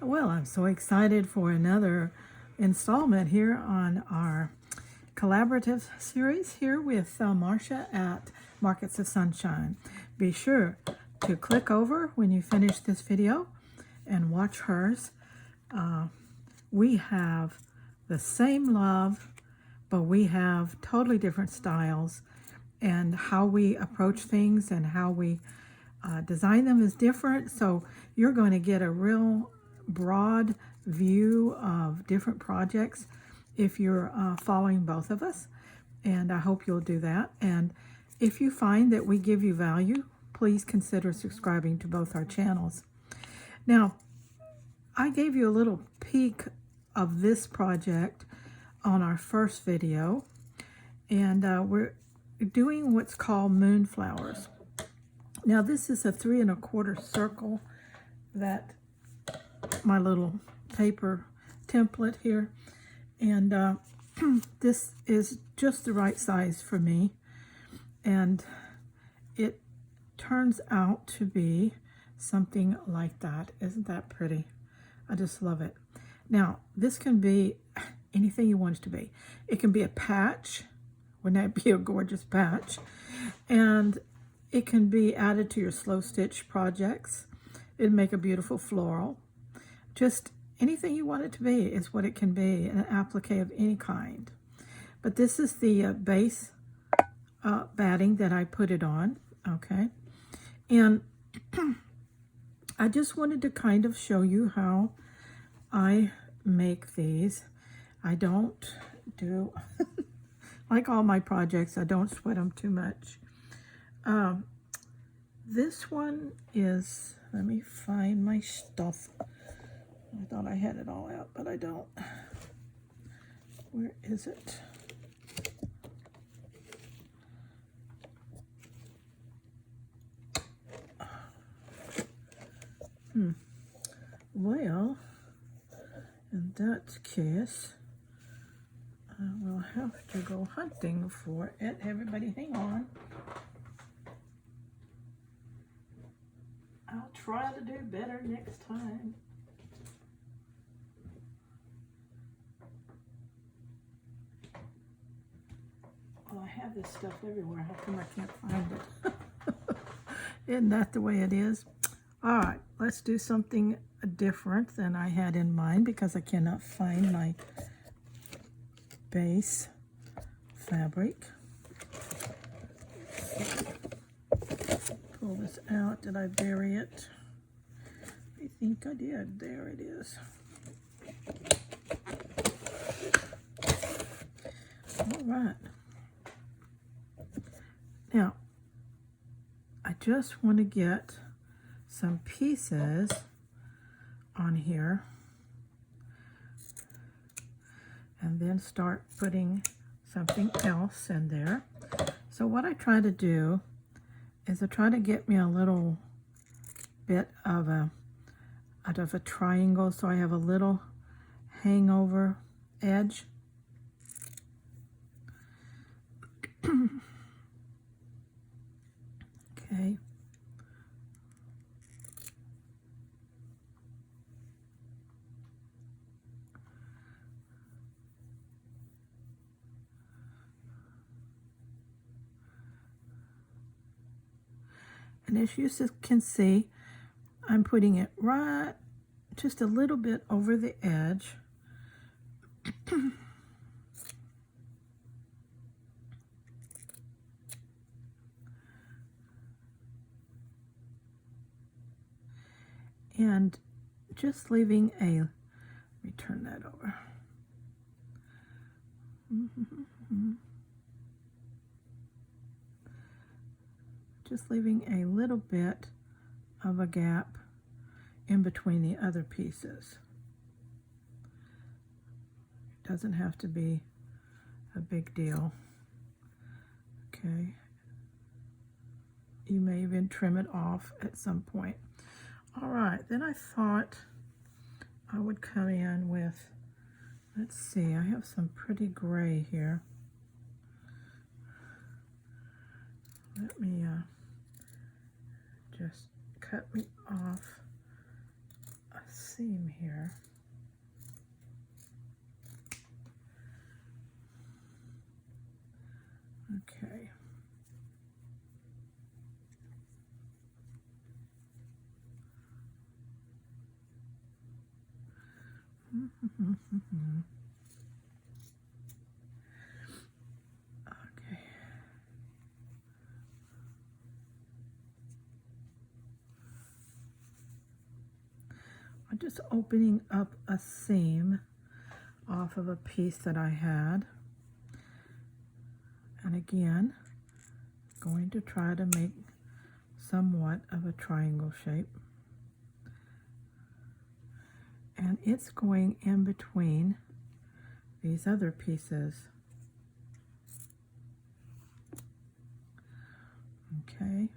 Well, I'm so excited for another installment here on our collaborative series here with Marsha at Markets of Sunshine. Be sure to click over when you finish this video and watch hers. We have the same love, but we have totally different styles, and how we approach things and how we design them is different. So you're going to get a real broad view of different projects if you're following both of us, and I hope you'll do that. And if you find that we give you value, please consider subscribing to both our channels. Now, I gave you a little peek of this project on our first video, and we're doing what's called moonflowers. Now, this is a 3 1/4 circle that my little paper template here, and this is just the right size for me, and it turns out to be something like that. Isn't that pretty? I just love it. Now, this can be anything you want it to be. It can be a patch. Wouldn't that be a gorgeous patch? And it can be added to your slow stitch projects. It'd make a beautiful floral. Just anything you want it to be is what it can be, an applique of any kind. But this is the base batting that I put it on, okay? And I just wanted to kind of show you how I make these. I don't do, like all my projects, I don't sweat them too much. This one is, let me find my stuff. I thought I had it all out, but I don't. Where is it? Well, in that case, I will have to go hunting for it. Everybody hang on. I'll try to do better next time. Well, I have this stuff everywhere. How come I can't find it? Isn't that the way it is? All right, let's do something different than I had in mind because I cannot find my base fabric. Pull this out. Did I bury it? I think I did. There it is. All right. Now, I just want to get some pieces on here and then start putting something else in there. So what I try to do is I try to get me a little bit of out of a triangle, so I have a little hangover edge. Okay. And as you can see, I'm putting it right just a little bit over the edge. And just leaving a, let me turn that over. Just leaving a little bit of a gap in between the other pieces. Doesn't have to be a big deal. Okay. You may even trim it off at some point. All right, then I thought I would come in with, let's see, I have some pretty gray here. Let me just cut me off a seam here. Okay. Okay. I'm just opening up a seam off of a piece that I had. And again, going to try to make somewhat of a triangle shape. And it's going in between these other pieces. Okay.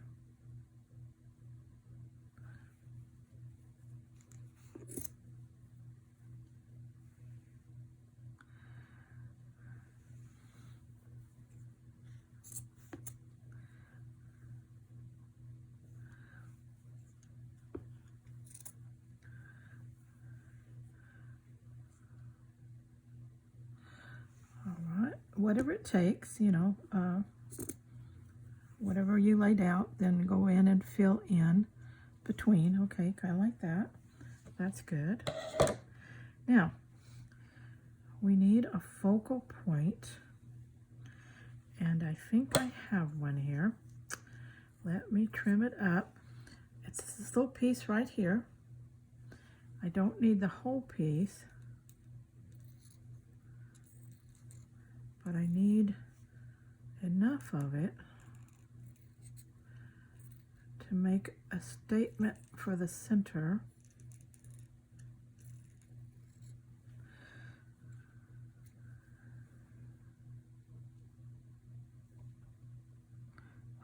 Whatever it takes, you know, whatever you laid out, then go in and fill in between. Okay, kind of like that. That's good. Now, we need a focal point, and I think I have one here. Let me trim it up. It's this little piece right here. I don't need the whole piece, but I need enough of it to make a statement for the center.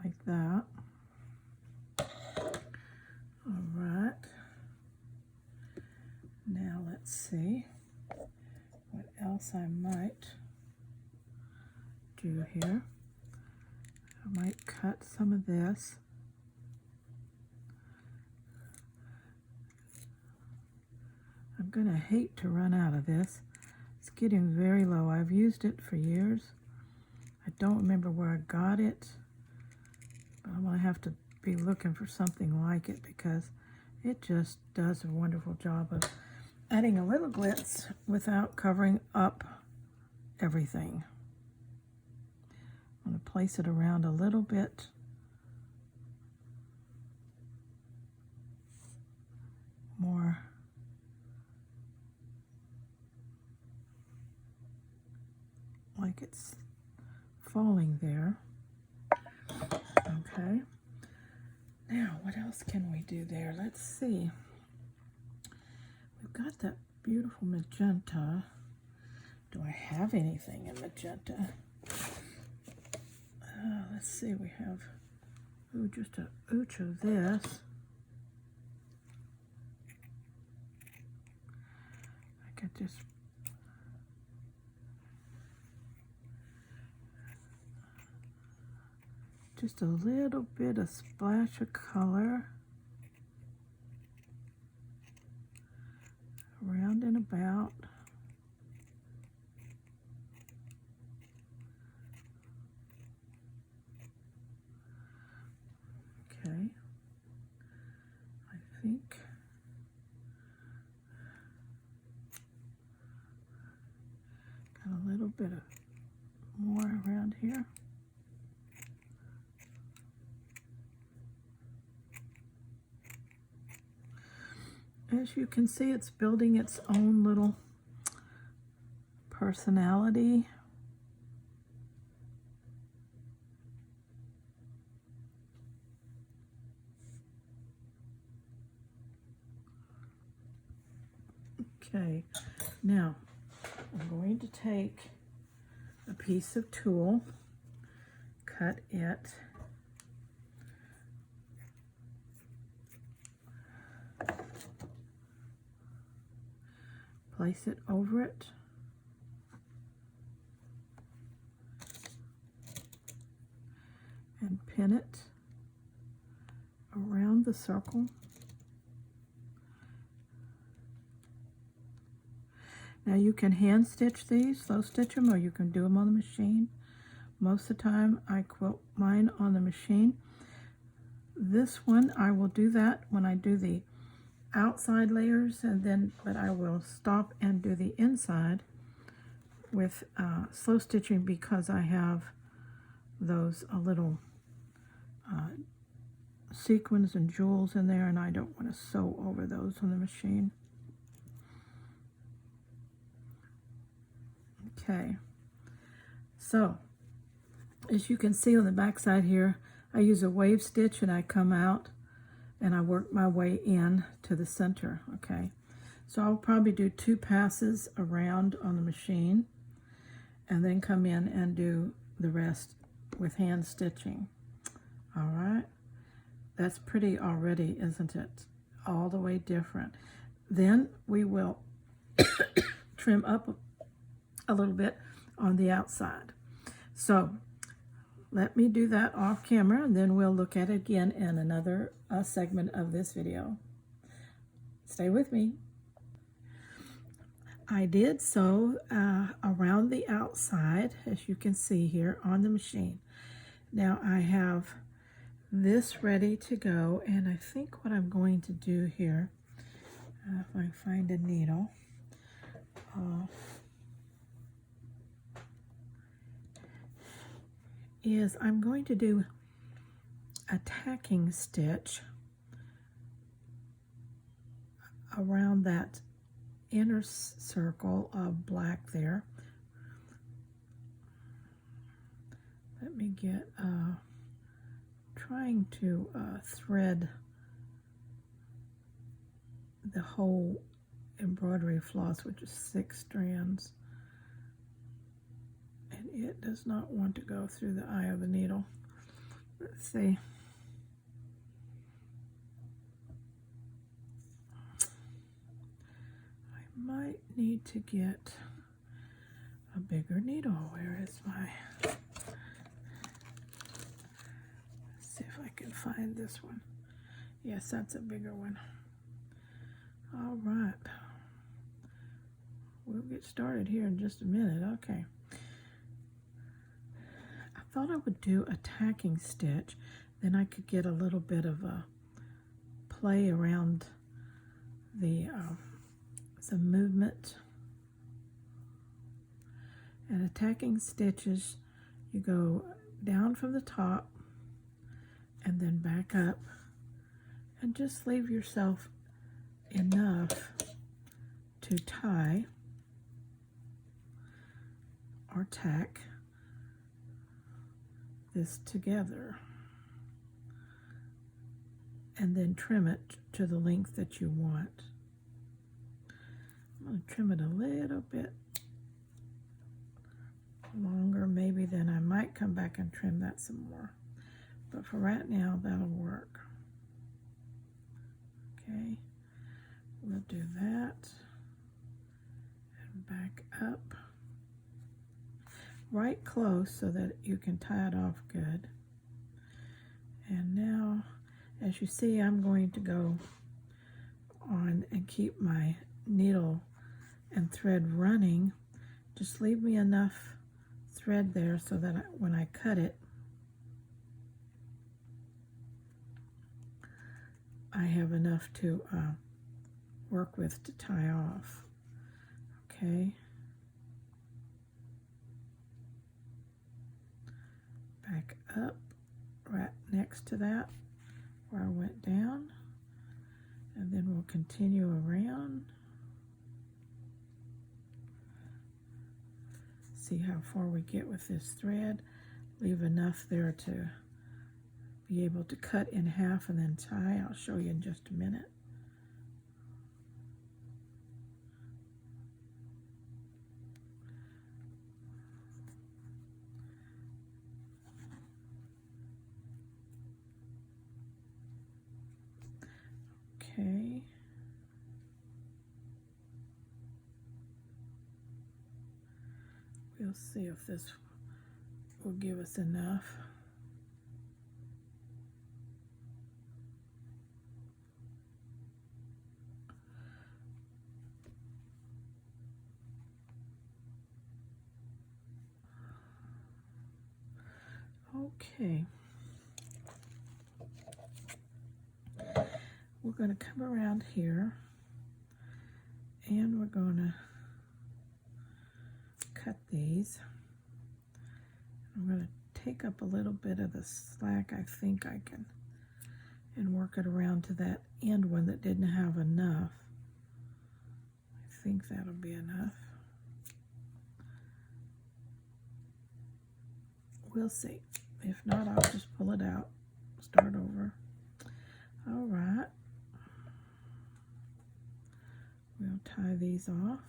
Like that. All right. Now let's see what else I might do here. I might cut some of this. I'm gonna hate to run out of this. It's getting very low. I've used it for years. I don't remember where I got it, but I'm gonna have to be looking for something like it because it just does a wonderful job of adding a little glitz without covering up everything. I'm going to place it around a little bit. More. Like it's falling there. Okay. Now, what else can we do there? Let's see. We've got that beautiful magenta. Do I have anything in magenta? Let's see, we have just a ooch of this. I could just a little bit of splash of color around and about. Okay, I think got a little bit of more around here. As you can see, it's building its own little personality. Okay, now I'm going to take a piece of tulle, cut it, place it over it, and pin it around the circle. Now you can hand stitch these, slow stitch them, or you can do them on the machine. Most of the time I quilt mine on the machine. This one, I will do that when I do the outside layers, but I will stop and do the inside with slow stitching because I have those little sequins and jewels in there, and I don't want to sew over those on the machine. Okay, so as you can see on the back side here, I use a wave stitch and I come out and I work my way in to the center. Okay, so I'll probably do 2 passes around on the machine and then come in and do the rest with hand stitching. All right, that's pretty already, isn't it? All the way different. Then we will trim up a little bit on the outside. So let me do that off camera, and then we'll look at it again in another segment of this video. Stay with me. I did sew around the outside, as you can see here on the machine. Now I have this ready to go, and I think what I'm going to do here, if I find a needle, is I'm going to do a tacking stitch around that inner circle of black there. Let me get trying to thread the whole embroidery floss, which is 6 strands, and it does not want to go through the eye of the needle. Let's see. I might need to get a bigger needle. Where is my... Let's see if I can find this one. Yes, that's a bigger one. All right. We'll get started here in just a minute. Okay. I thought I would do a tacking stitch, then I could get a little bit of a play around the some movement. And a tacking stitches, you go down from the top and then back up, and just leave yourself enough to tie or tack this together, and then trim it to the length that you want. I'm going to trim it a little bit longer maybe, then I might come back and trim that some more, but for right now that'll work. Okay, we'll do that and back up right close so that you can tie it off good. And now, as you see, I'm going to go on and keep my needle and thread running. Just leave me enough thread there so that when I cut it, I have enough to work with to tie off. Okay. Back up right next to that where I went down, and then we'll continue around. See how far we get with this thread. Leave enough there to be able to cut in half and then tie. I'll show you in just a minute. Okay. We'll see if this will give us enough. Okay. We're going to come around here and we're going to cut these. I'm going to take up a little bit of the slack I think I can and work it around to that end one that didn't have enough. I think that'll be enough. We'll see. If not, I'll just pull it out, start over. All right. We'll tie these off.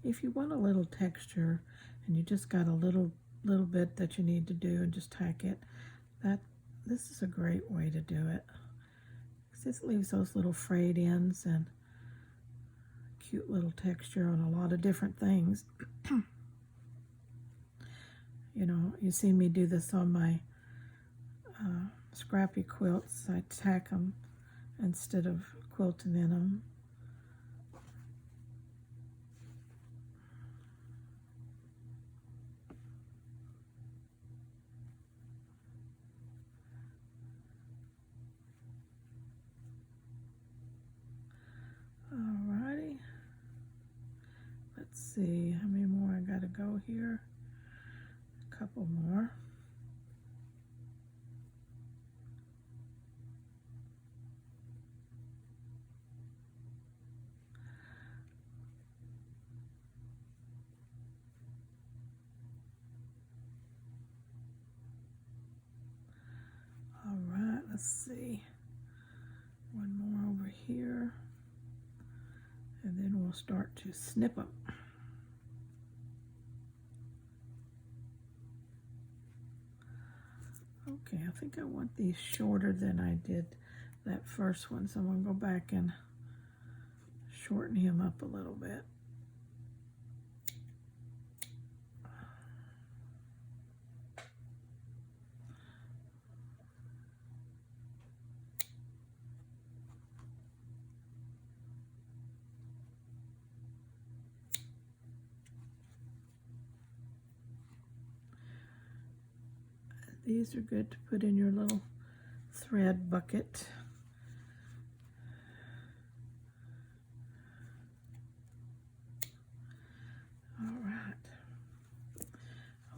If you want a little texture and you just got a little bit that you need to do and just tack it, this is a great way to do it. This leaves those little frayed ends and cute little texture on a lot of different things. You know, you see me do this on my scrappy quilts. I tack them instead of quilting in them. Alrighty. Let's see how many more I gotta go here. A couple more. Alright, let's see. One more over here. And then we'll start to snip them. Okay, I think I want these shorter than I did that first one, so I'm going to go back and shorten him up a little bit. These are good to put in your little thread bucket. All right.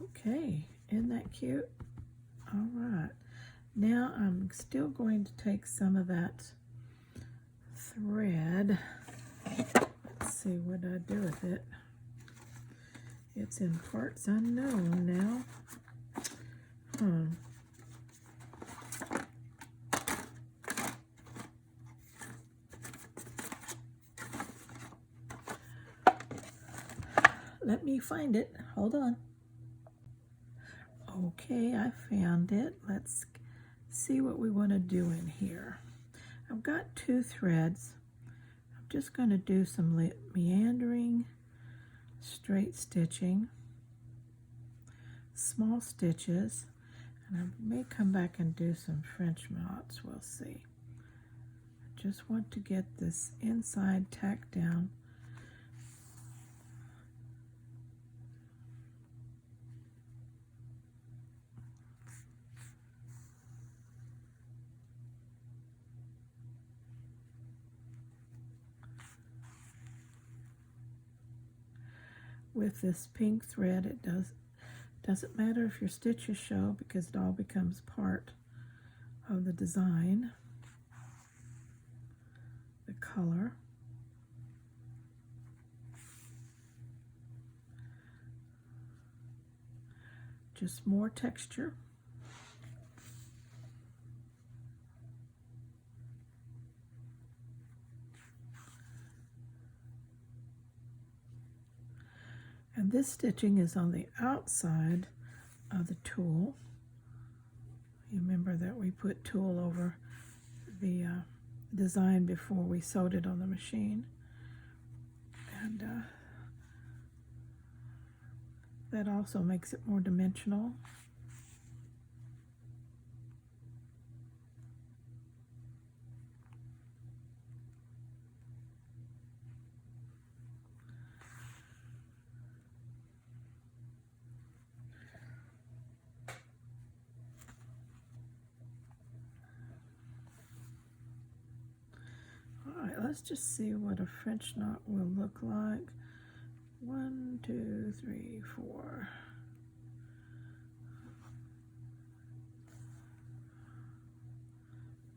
Okay, isn't that cute? All right. Now I'm still going to take some of that thread. Let's see what I do with it. It's in parts unknown now. Let me find it. Hold on. Okay, I found it. Let's see what we want to do in here. I've got 2 threads. I'm just going to do some meandering, straight stitching, small stitches, and I may come back and do some French knots. We'll see. I just want to get this inside tacked down. With this pink thread, it doesn't matter if your stitches show because it all becomes part of the design. The color. Just more texture. And this stitching is on the outside of the tulle. You remember that we put tulle over the design before we sewed it on the machine. And that also makes it more dimensional. let's just see what a French knot will look like. 1, 2, 3, 4.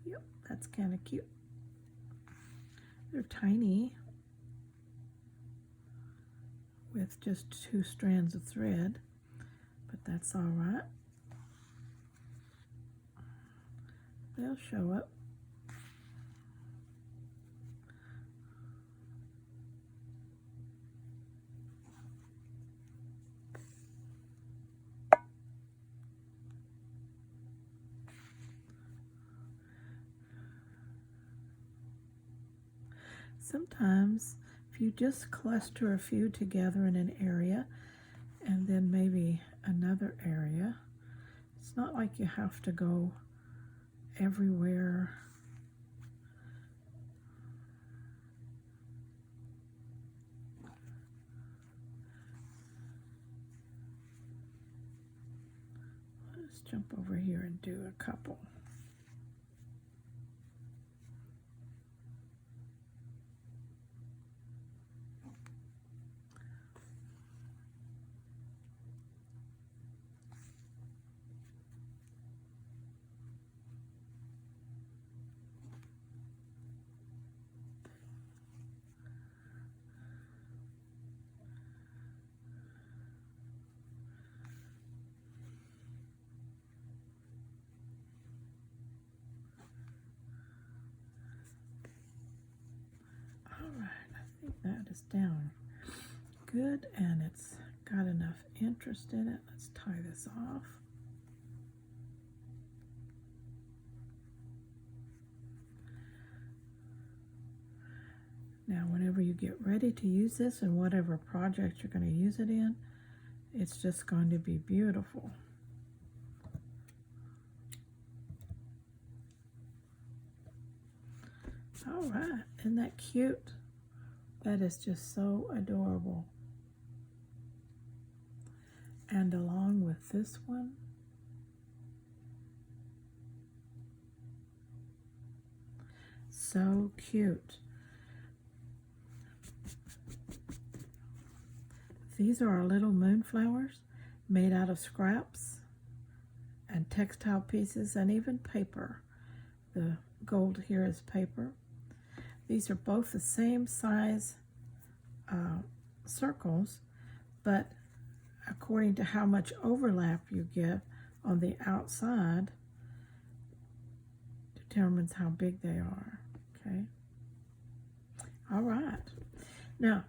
Yep, that's kind of cute. They're tiny with just 2 strands of thread, but that's all right. They'll show up. Sometimes if you just cluster a few together in an area and then maybe another area, it's not like you have to go everywhere. Let's jump over here and do a couple. That is down good, and it's got enough interest in it. Let's tie this off. Now, whenever you get ready to use this in whatever project you're going to use it in, it's just going to be beautiful. All right, isn't that cute? That is just so adorable. And along with this one, so cute. These are our little moonflowers made out of scraps and textile pieces and even paper. The gold here is paper. These are both the same size circles, but according to how much overlap you give on the outside determines how big they are, okay? All right. Now,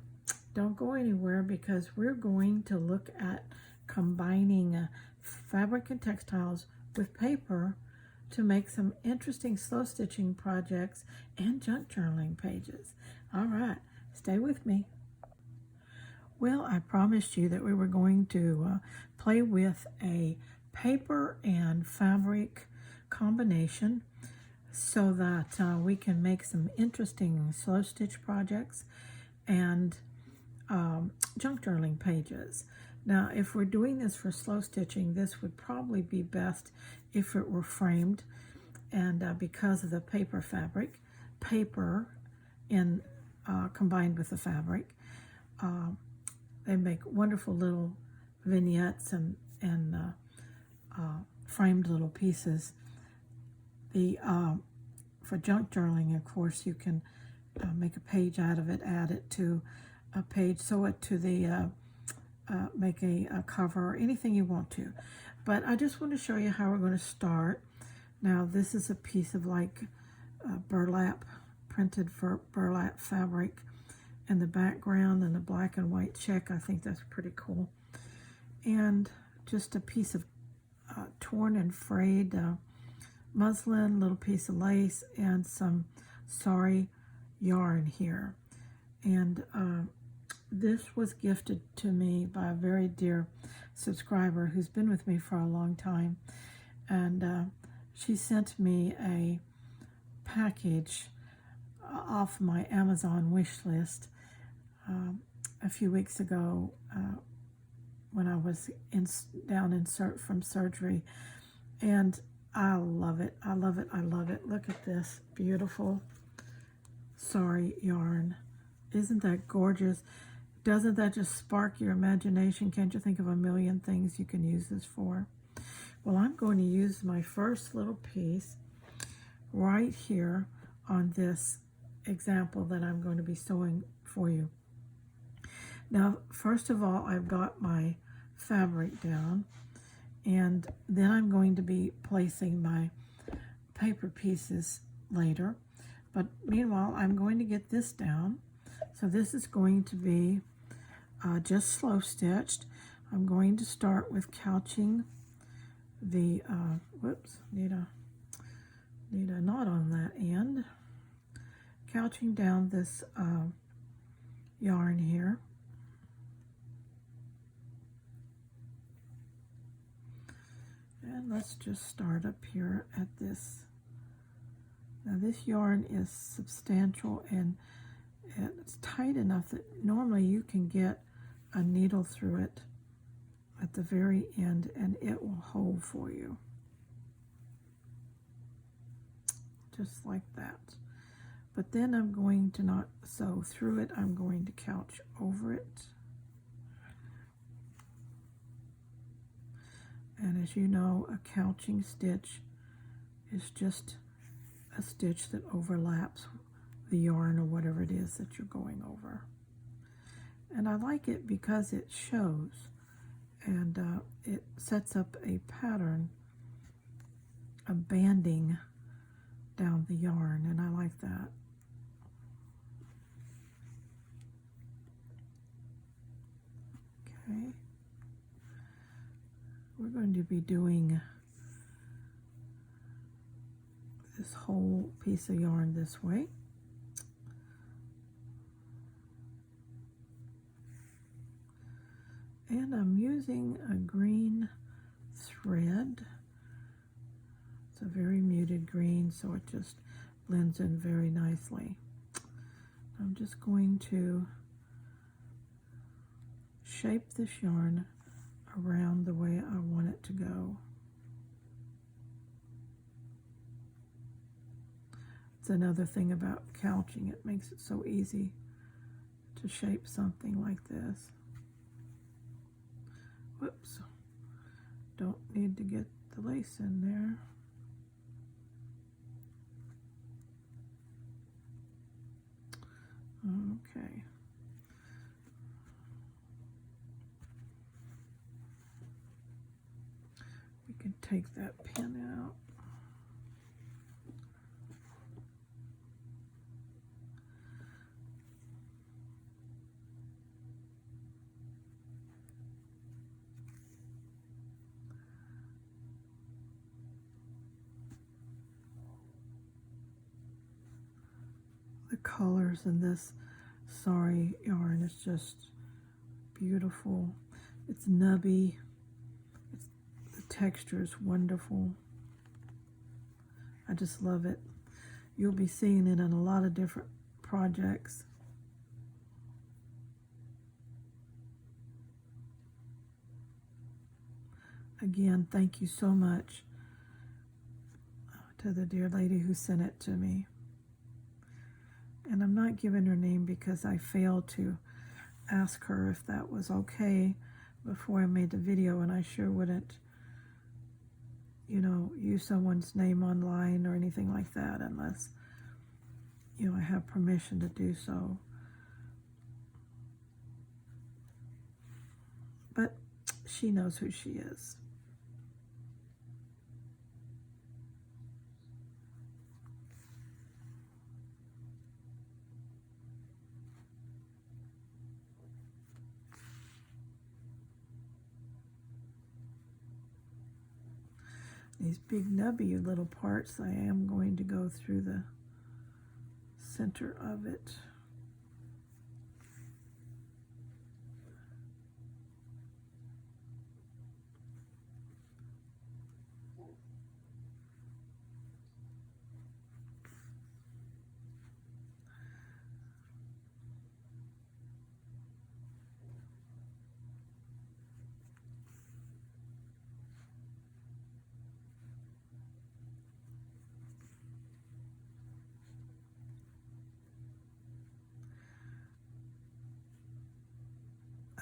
don't go anywhere because we're going to look at combining fabric and textiles with paper to make some interesting slow stitching projects and junk journaling pages. All right, stay with me. Well, I promised you that we were going to play with a paper and fabric combination so that we can make some interesting slow stitch projects and junk journaling pages. Now, if we're doing this for slow stitching, this would probably be best if it were framed, and because of the paper fabric, combined with the fabric, they make wonderful little vignettes and framed little pieces. For junk journaling, of course, you can make a page out of it, add it to a page, sew it to the make a cover, or anything you want to. But I just want to show you how we're going to start. Now, this is a piece of like burlap, printed for burlap fabric in the background, and the black and white check. I think that's pretty cool. And just a piece of torn and frayed muslin, little piece of lace, and some sari yarn here. And this was gifted to me by a very dear subscriber who's been with me for a long time, and she sent me a package off my Amazon wish list a few weeks ago when I was from surgery, and I love it. I love it. I love it. Look at this beautiful Sorry yarn. Isn't that gorgeous? Doesn't that just spark your imagination? Can't you think of a million things you can use this for? Well, I'm going to use my first little piece right here on this example that I'm going to be sewing for you. Now, first of all, I've got my fabric down, and then I'm going to be placing my paper pieces later. But meanwhile, I'm going to get this down. So this is going to be just slow stitched. I'm going to start with couching the, need a knot on that end. Couching down this yarn here. And let's just start up here at this. Now this yarn is substantial and it's tight enough that normally you can get a needle through it at the very end and it will hold for you. Just like that. But then I'm going to not sew through it, I'm going to couch over it. And as you know, a couching stitch is just a stitch that overlaps the yarn or whatever it is that you're going over. And I like it because it shows and it sets up a pattern, a banding down the yarn, and I like that. Okay. We're going to be doing this whole piece of yarn this way. And I'm using a green thread. It's a very muted green, so it just blends in very nicely. I'm just going to shape this yarn around the way I want it to go. It's another thing about couching. It makes it so easy to shape something like this. Whoops. Don't need to get the lace in there. Okay. We can take that pin out. The colors in this sari yarn is just beautiful. It's nubby. The texture is wonderful. I just love it. You'll be seeing it in a lot of different projects. Again, thank you so much to the dear lady who sent it to me. And I'm not giving her name because I failed to ask her if that was okay before I made the video, and I sure wouldn't, you know, use someone's name online or anything like that unless, you know, I have permission to do so. But she knows who she is. These big nubby little parts, I am going to go through the center of it.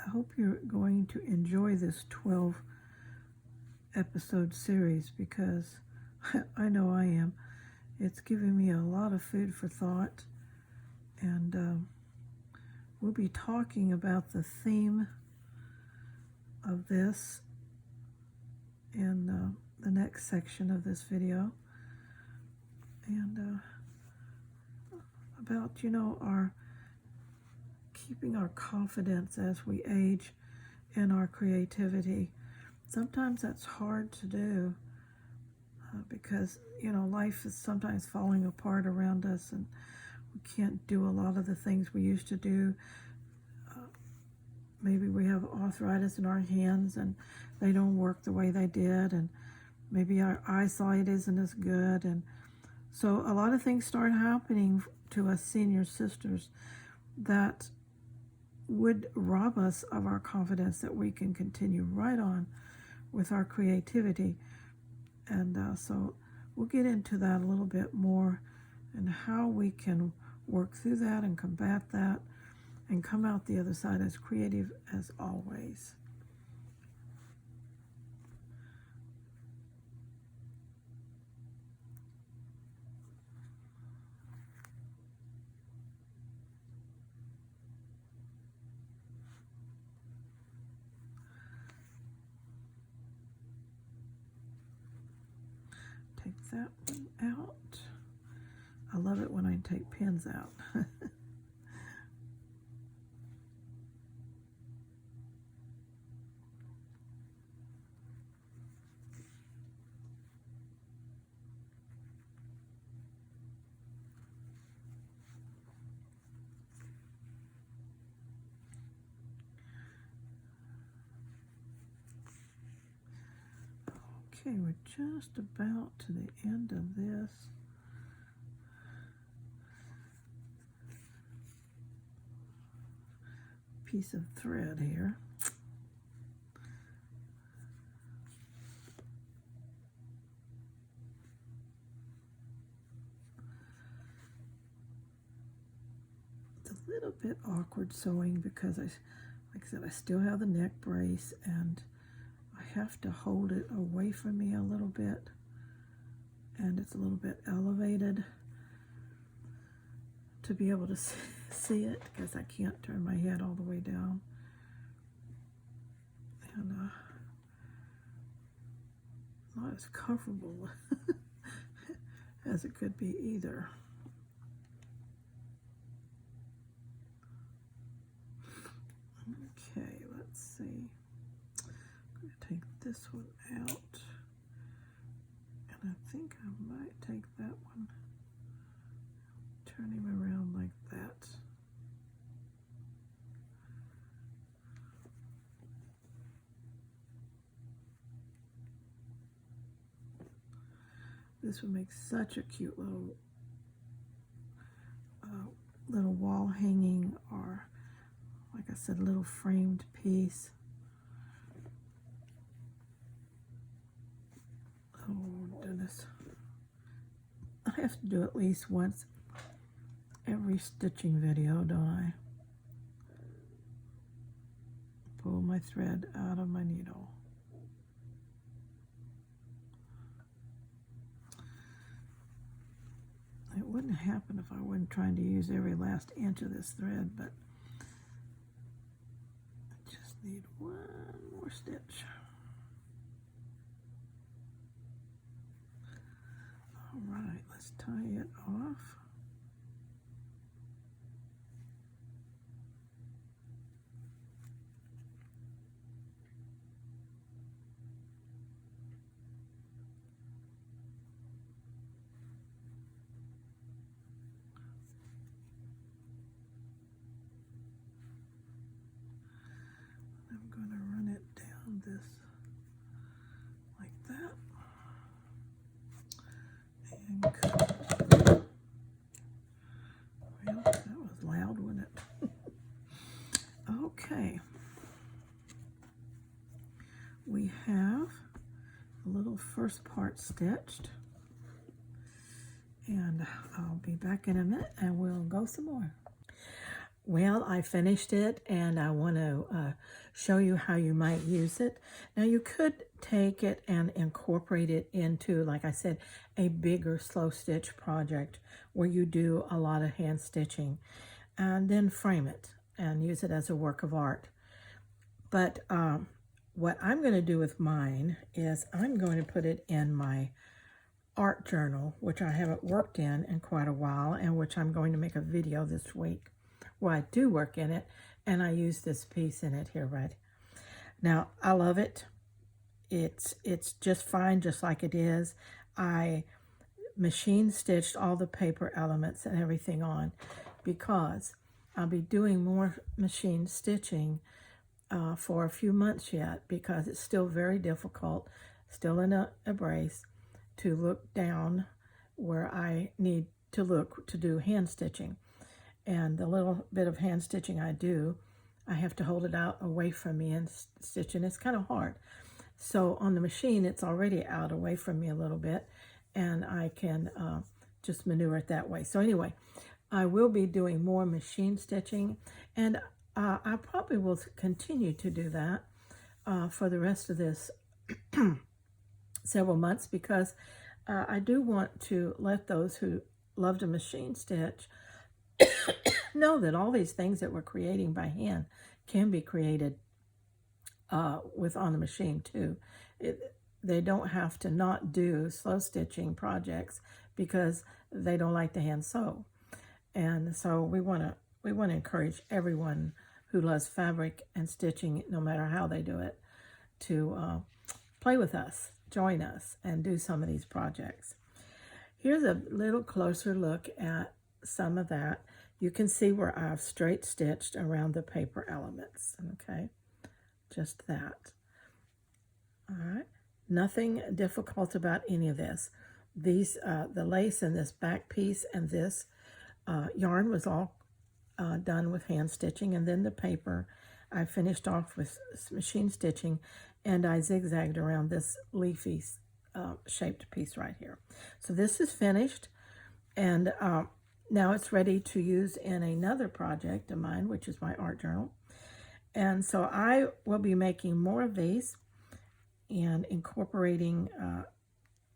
I hope you're going to enjoy this 12 episode series, because I know I am. It's giving me a lot of food for thought, and we'll be talking about the theme of this in the next section of this video, and about, our keeping our confidence as we age in our creativity. Sometimes that's hard to do because, life is sometimes falling apart around us, and we can't do a lot of the things we used to do. Maybe we have arthritis in our hands and they don't work the way they did, and maybe our eyesight isn't as good, and so a lot of things start happening to us senior sisters that would rob us of our confidence that we can continue right on with our creativity. And so we'll get into that a little bit more, and how we can work through that and combat that and come out the other side as creative as always. Take that one out. I love it when I take pins out. Okay, we're just about to the end of this. Piece of thread here. It's a little bit awkward sewing because like I said, I still have the neck brace, and I have to hold it away from me a little bit, and it's a little bit elevated to be able to see it, because I can't turn my head all the way down, and not as comfortable as it could be either. Okay, let's see. I'm going to take this one out, and I think I might take that one, turn him around like that. This would make such a cute little wall hanging, or like I said, a little framed piece. Oh goodness. I have to do at least once every stitching video, don't I? Pull my thread out of my needle. It wouldn't happen if I wasn't trying to use every last inch of this thread, but I just need one more stitch. All right, let's tie it off. I'm going to run it down this like that. And cut. Well, that was loud, wasn't it? Okay. We have a little first part stitched, and I'll be back in a minute and we'll go some more. Well, I finished it and I want to show you how you might use it. Now, you could take it and incorporate it into, like I said, a bigger slow stitch project where you do a lot of hand stitching and then frame it and use it as a work of art. But what I'm going to do with mine is I'm going to put it in my art journal, which I haven't worked in quite a while, and which I'm going to make a video this week where I do work in it, and I use this piece in it here right now. I love it. It's just fine, just like it is. I machine stitched all the paper elements and everything on because I'll be doing more machine stitching for a few months yet, because it's still very difficult, still in a brace, to look down where I need to look to do hand stitching. And the little bit of hand stitching I do, I have to hold it out away from me and stitch, and it's kind of hard. So on the machine, it's already out away from me a little bit, and I can just maneuver it that way. So anyway, I will be doing more machine stitching, and I probably will continue to do that for the rest of this several months, because I do want to let those who love to machine stitch know that all these things that we're creating by hand can be created with on the machine too. They don't have to not do slow stitching projects because they don't like to hand sew. And so we want to encourage everyone who loves fabric and stitching, no matter how they do it, to play with us, join us, and do some of these projects. Here's a little closer look at some of that. You can see where I've straight stitched around the paper elements, okay? Just that. All right. Nothing difficult about any of this. These, the lace in this back piece and this yarn was all done with hand stitching, and then the paper I finished off with machine stitching, and I zigzagged around this leafy shaped piece right here. So this is finished, and now it's ready to use in another project of mine, which is my art journal. And so I will be making more of these and incorporating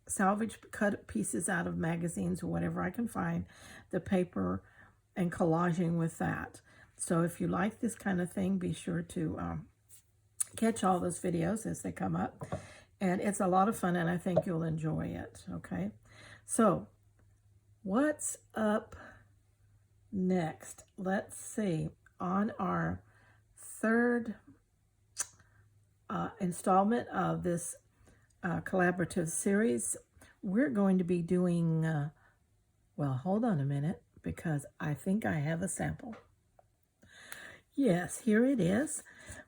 salvage cut pieces out of magazines or whatever I can find, the paper, and collaging with that. So if you like this kind of thing, be sure to catch all those videos as they come up. And it's a lot of fun, and I think you'll enjoy it, okay? So what's up next? Let's see. On our third installment of this collaborative series, we're going to be doing, well, hold on a minute, because I think I have a sample. Yes, here it is.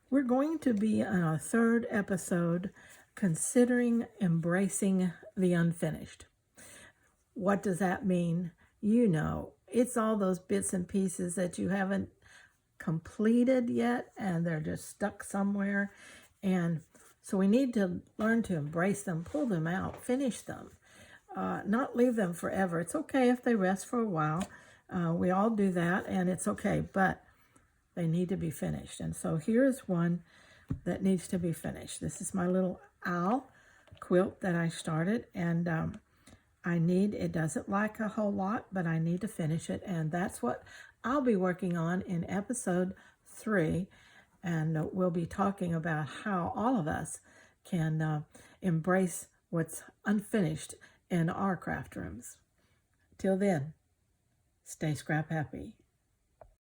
We're going to be on our third episode, considering embracing the unfinished. What does that mean? You know, it's all those bits and pieces that you haven't completed yet, and they're just stuck somewhere. And so we need to learn to embrace them, pull them out, finish them, not leave them forever. It's okay if they rest for a while. We all do that, and it's okay, but they need to be finished. And so here's one that needs to be finished. This is my little owl quilt that I started, and it doesn't like a whole lot, but I need to finish it, and that's what I'll be working on in episode 3, and we'll be talking about how all of us can embrace what's unfinished in our craft rooms. Till then, stay scrap happy.